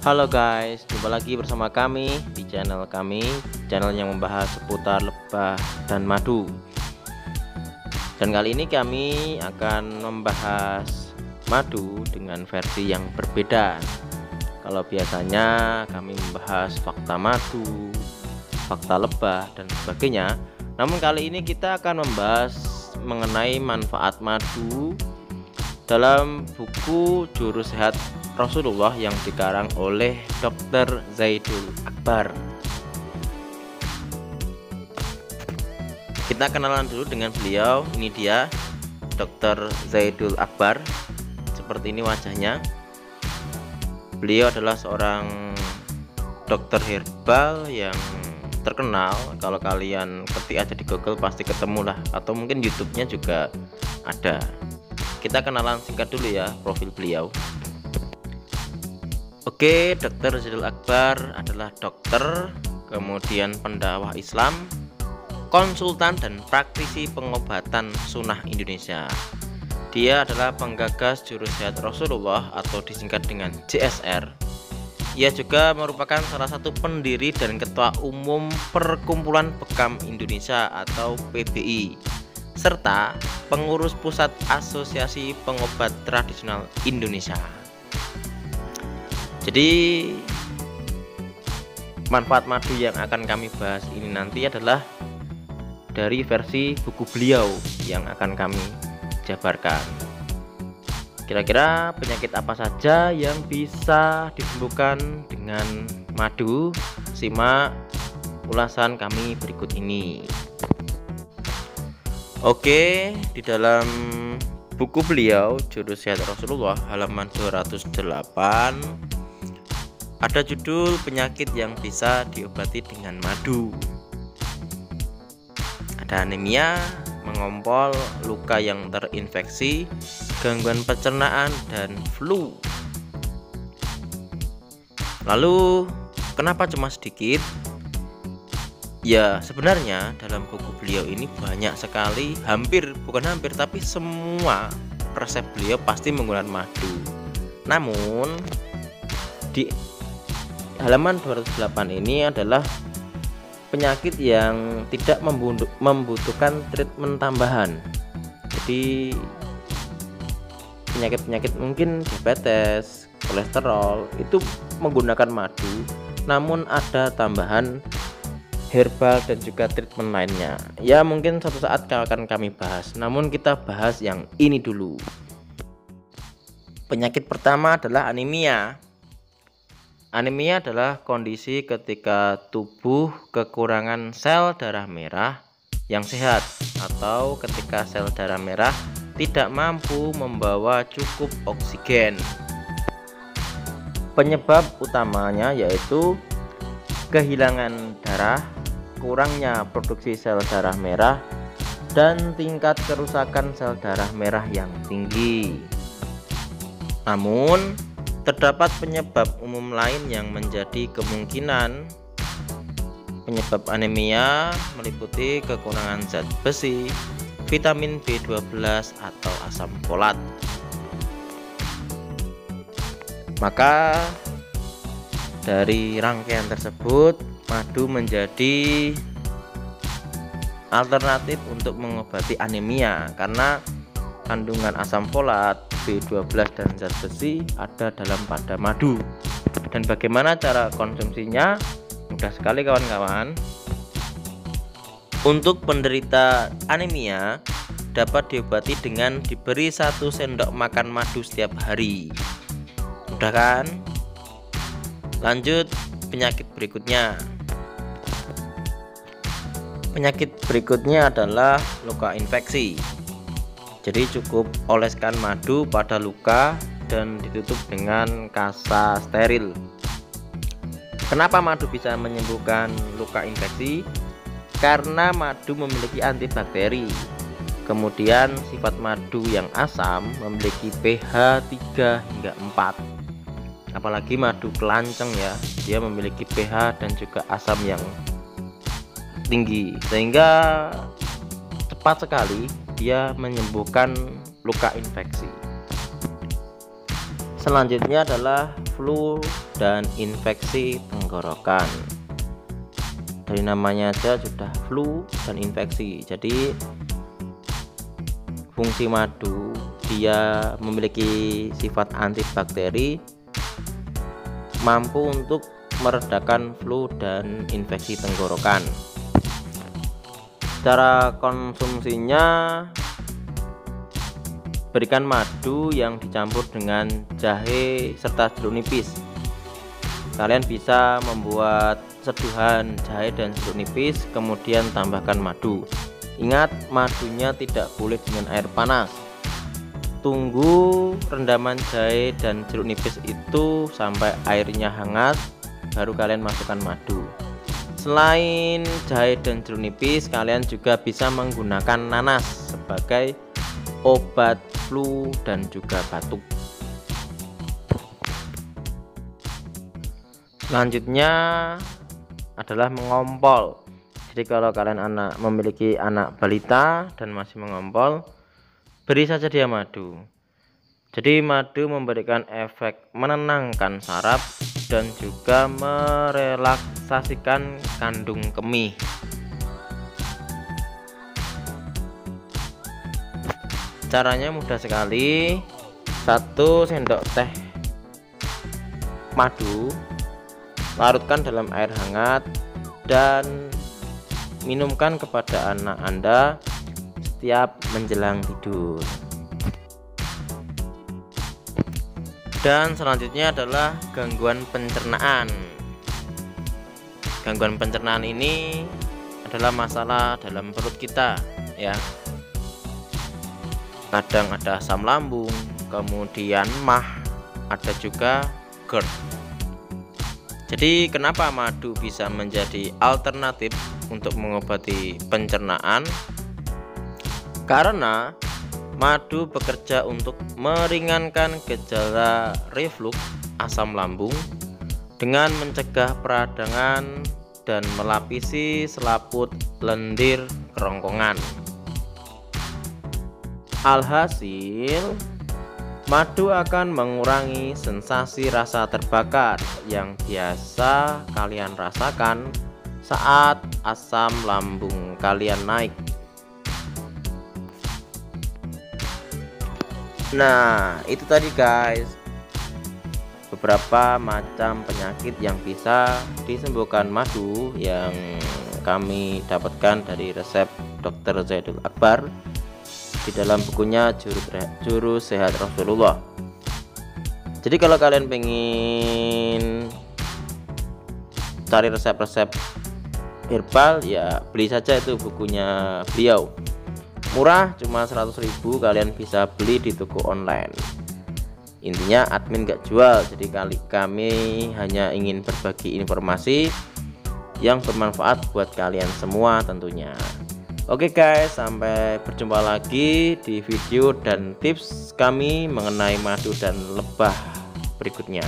Halo guys, jumpa lagi bersama kami di channel kami, channel yang membahas seputar lebah dan madu. Dan kali ini kami akan membahas madu dengan versi yang berbeda. Kalau biasanya kami membahas fakta madu, fakta lebah dan sebagainya, namun kali ini kita akan membahas mengenai manfaat madu dalam buku Juru Sehat Rasulullah yang dikarang oleh Dr. Zaidul Akbar. Kita kenalan dulu dengan beliau. Ini dia Dr. Zaidul Akbar. Seperti ini wajahnya. Beliau adalah seorang dokter herbal yang terkenal. Kalau kalian ketik aja di Google pasti ketemu lah, atau mungkin YouTube-nya juga ada. Kita kenalan singkat dulu ya profil beliau. Oke, Dr. Zaidul Akbar adalah dokter, kemudian pendakwah Islam, konsultan dan praktisi pengobatan sunnah Indonesia. Dia adalah penggagas Juru Sehat Rasulullah atau disingkat dengan JSR. Ia juga merupakan salah satu pendiri dan ketua umum Perkumpulan Bekam Indonesia atau PBI, serta pengurus pusat Asosiasi Pengobat Tradisional Indonesia. Jadi manfaat madu yang akan kami bahas ini nanti adalah dari versi buku beliau yang akan kami jabarkan. Kira-kira penyakit apa saja yang bisa disembuhkan dengan madu? Simak ulasan kami berikut ini. Oke, di dalam buku beliau Juru Sehat Rasulullah halaman 208 ada judul penyakit yang bisa diobati dengan madu. Ada anemia, mengompol, luka yang terinfeksi, gangguan pencernaan, dan flu. Lalu kenapa cuma sedikit? Ya, sebenarnya dalam buku beliau ini banyak sekali, bukan hampir tapi semua resep beliau pasti menggunakan madu. Namun di halaman 208 ini adalah penyakit yang tidak membutuhkan treatment tambahan. Jadi penyakit-penyakit mungkin diabetes, kolesterol itu menggunakan madu, namun ada tambahan herbal dan juga treatment lainnya. Ya, mungkin suatu saat akan kami bahas, namun kita bahas yang ini dulu. Penyakit pertama adalah anemia. Anemia adalah kondisi ketika tubuh kekurangan sel darah merah yang sehat, atau ketika sel darah merah tidak mampu membawa cukup oksigen. Penyebab utamanya yaitu kehilangan darah, kurangnya produksi sel darah merah, dan tingkat kerusakan sel darah merah yang tinggi. Namun terdapat penyebab umum lain yang menjadi kemungkinan. Penyebab anemia meliputi kekurangan zat besi, vitamin B12 atau asam folat. Maka dari rangkaian tersebut, madu menjadi alternatif untuk mengobati anemia karena kandungan asam folat, B12 dan zat besi ada pada madu. Dan bagaimana cara konsumsinya? Mudah sekali kawan-kawan. Untuk penderita anemia dapat diobati dengan diberi 1 sendok makan madu setiap hari. Mudah kan? Lanjut penyakit berikutnya. Penyakit berikutnya adalah luka infeksi. Jadi cukup oleskan madu pada luka dan ditutup dengan kasa steril. Kenapa madu bisa menyembuhkan luka infeksi? Karena madu memiliki antibakteri. Kemudian sifat madu yang asam memiliki pH 3 hingga 4. Apalagi madu kelanceng ya, dia memiliki pH dan juga asam yang tinggi, sehingga cepat sekali dia menyembuhkan luka infeksi. Selanjutnya adalah flu dan infeksi tenggorokan. Dari namanya aja sudah flu dan infeksi. Jadi fungsi madu, dia memiliki sifat antibakteri, mampu untuk meredakan flu dan infeksi tenggorokan. Cara konsumsinya, berikan madu yang dicampur dengan jahe serta jeruk nipis. Kalian bisa membuat seduhan jahe dan jeruk nipis, kemudian tambahkan madu. Ingat, madunya tidak boleh dengan air panas. Tunggu rendaman jahe dan jeruk nipis itu sampai airnya hangat, baru kalian masukkan madu. Selain jahe dan jeruk nipis, kalian juga bisa menggunakan nanas sebagai obat flu dan juga batuk. Selanjutnya adalah mengompol. Jadi kalau kalian memiliki anak balita dan masih mengompol, beri saja dia madu. Jadi madu memberikan efek menenangkan saraf dan juga merelaksasikan kandung kemih. Caranya mudah sekali. 1 sendok teh madu larutkan dalam air hangat dan minumkan kepada anak Anda setiap menjelang tidur. Dan selanjutnya adalah gangguan pencernaan. Gangguan pencernaan ini adalah masalah dalam perut kita, ya. Kadang ada asam lambung, kemudian MAH, ada juga GERD. Jadi kenapa madu bisa menjadi alternatif untuk mengobati pencernaan? Karena madu bekerja untuk meringankan gejala reflux asam lambung dengan mencegah peradangan dan melapisi selaput lendir kerongkongan. Alhasil, madu akan mengurangi sensasi rasa terbakar yang biasa kalian rasakan saat asam lambung kalian naik. Nah, itu tadi guys, beberapa macam penyakit yang bisa disembuhkan madu yang kami dapatkan dari resep Dr. Zaidul Akbar di dalam bukunya Juru Sehat Rasulullah. Jadi kalau kalian pengen cari resep-resep herbal, ya beli saja itu bukunya beliau. Murah, cuma 100.000, kalian bisa beli di toko online. Intinya admin gak jual, jadi kami hanya ingin berbagi informasi yang bermanfaat buat kalian semua tentunya. Oke guys, sampai berjumpa lagi di video dan tips kami mengenai madu dan lebah berikutnya.